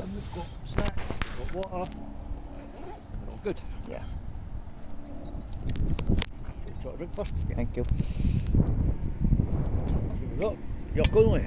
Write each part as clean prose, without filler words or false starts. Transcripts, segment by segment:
And we've got snacks, we've got water, and we're all good. Yeah. Try to drink first. Yeah. Thank you. Here we go. Yuck only.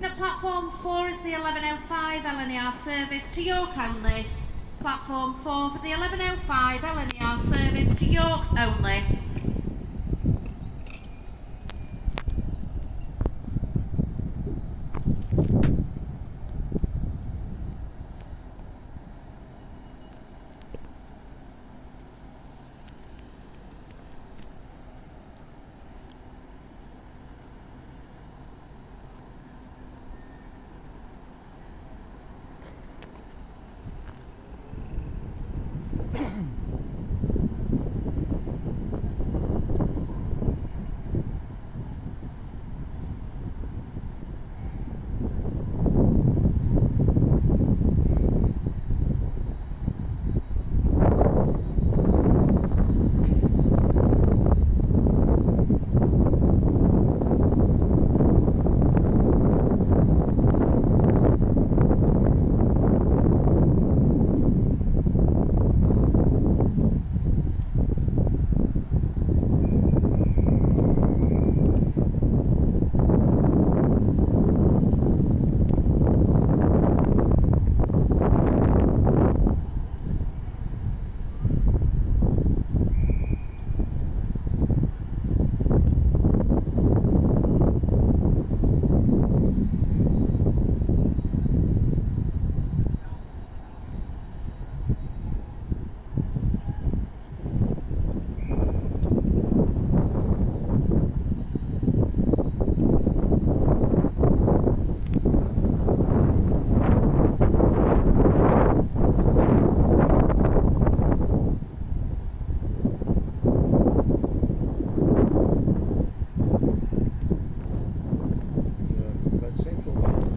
At platform 4 is the 1105 LNER service to York only. Platform 4 for the 1105 LNER service to York only.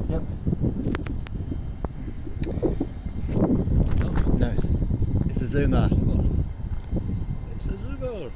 Yep. No, it's a zoomer. It's a zoomer.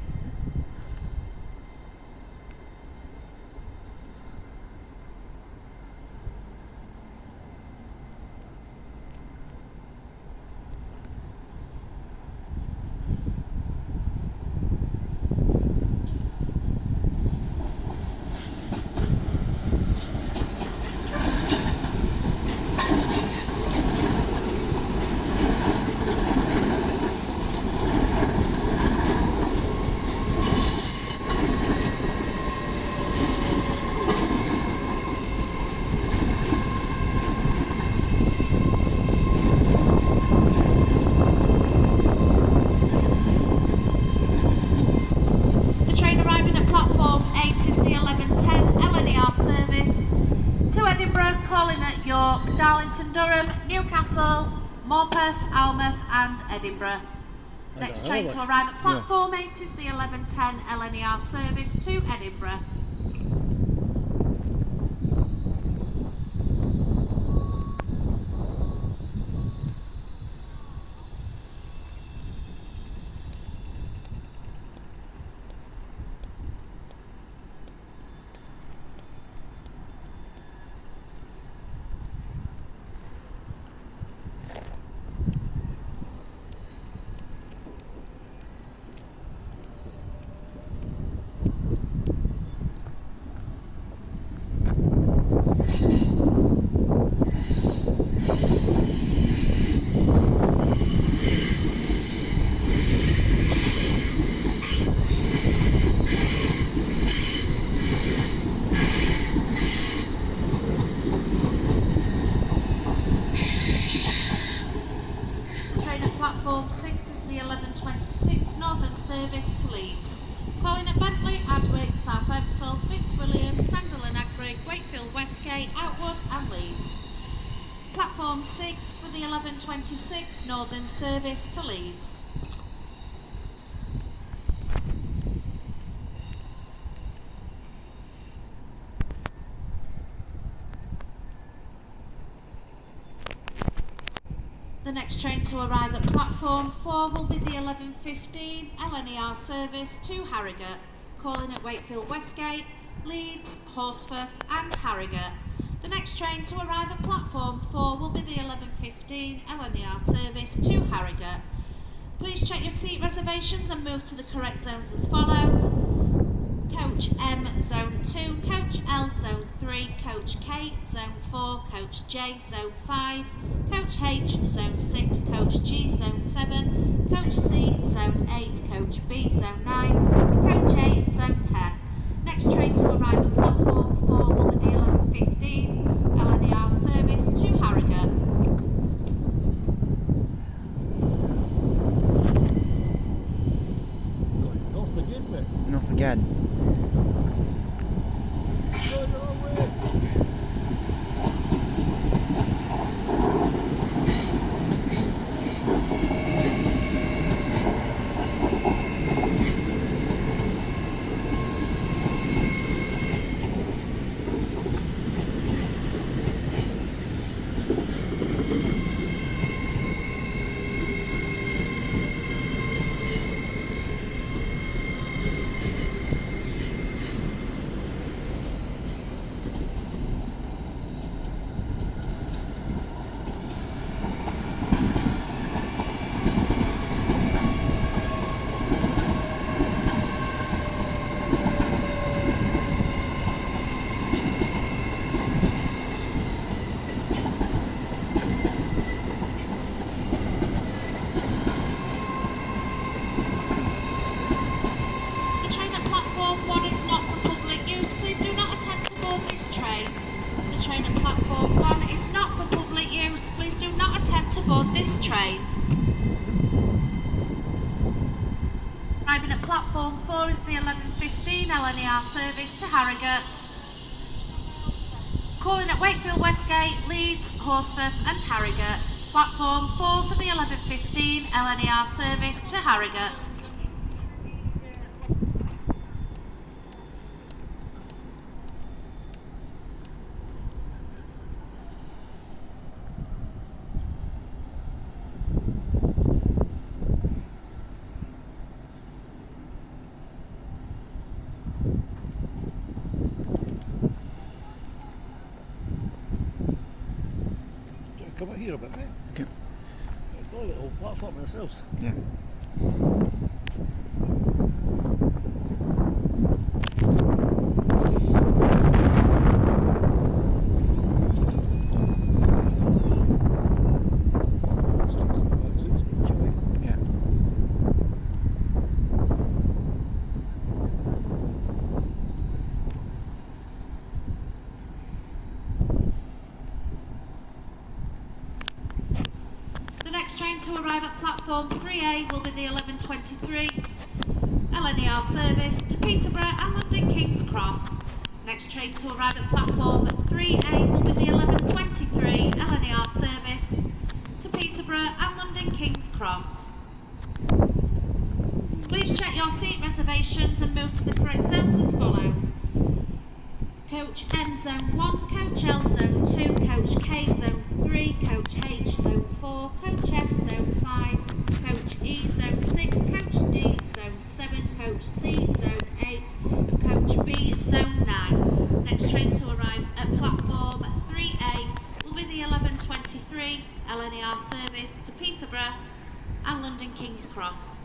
York, Darlington, Durham, Newcastle, Morpeth, Almouth and Edinburgh. Next train to arrive at platform 8 is the 11:10 LNER service to Edinburgh. Platform 6 is the 11:26 Northern service to Leeds. Calling at Bentley, Adwick, South Epsom, Fitzwilliam, Sandal and Agrig, Wakefield, Westgate, Outwood and Leeds. Platform 6 for the 11:26 Northern service to Leeds. The next train to arrive at platform 4 will be the 11:15 LNER service to Harrogate, calling at Wakefield Westgate, Leeds, Horsforth and Harrogate. The next train to arrive at platform 4 will be the 11:15 LNER service to Harrogate. Please check your seat reservations and move to the correct zones as follows. Coach M, Zone 2, Coach L, Zone 3, Coach K, Zone 4, Coach J, Zone 5, Coach H, Zone 6, Coach G, Zone 7, Coach C, Zone 8, Coach B, Zone 9, Coach A, Zone 10. Next train to arrive at platform 4 will be the 11:15 LNER service to Harrogate. North again, mate. North again. Go the wrong way. Arriving at platform 4 is the 11:15 LNER service to Harrogate. Calling at Wakefield Westgate, Leeds, Horsforth and Harrogate. Platform 4 for the 11:15 LNER service to Harrogate. Come out here a bit, mate. Okay. We've got a little platform ourselves. Yeah. Yeah. The next train to arrive at platform 3A will be the 11:23 LNER service to Peterborough and London King's Cross. Next train to arrive at platform 3A will be the 11:23 LNER service to Peterborough and London King's Cross. Please check your seat reservations and move to the correct zones as follows. Coach M Zone 1, Coach L Zone 2, Coach K Zone 3, Coach H Zone 4, Coach F Zone 5, Coach E Zone 6, Coach D Zone 7, Coach C Zone 8 and Coach B Zone 9. Next train to arrive at platform 3A will be the 11:23 LNER service to Peterborough and London King's Cross.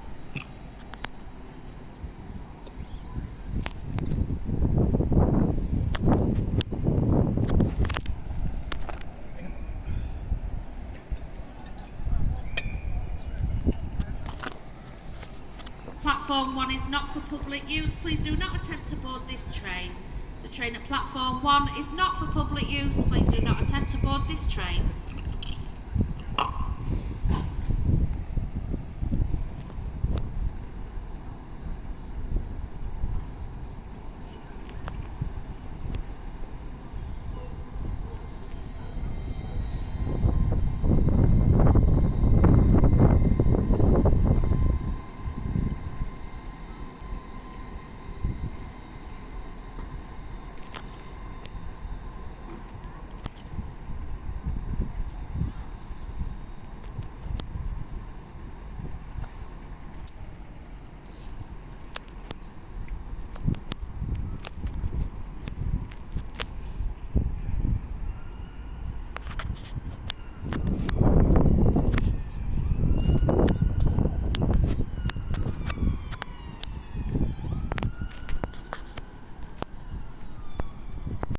Platform 1 is not for public use. Please do not attempt to board this train. The train at platform 1 is not for public use. Please do not attempt to board this train.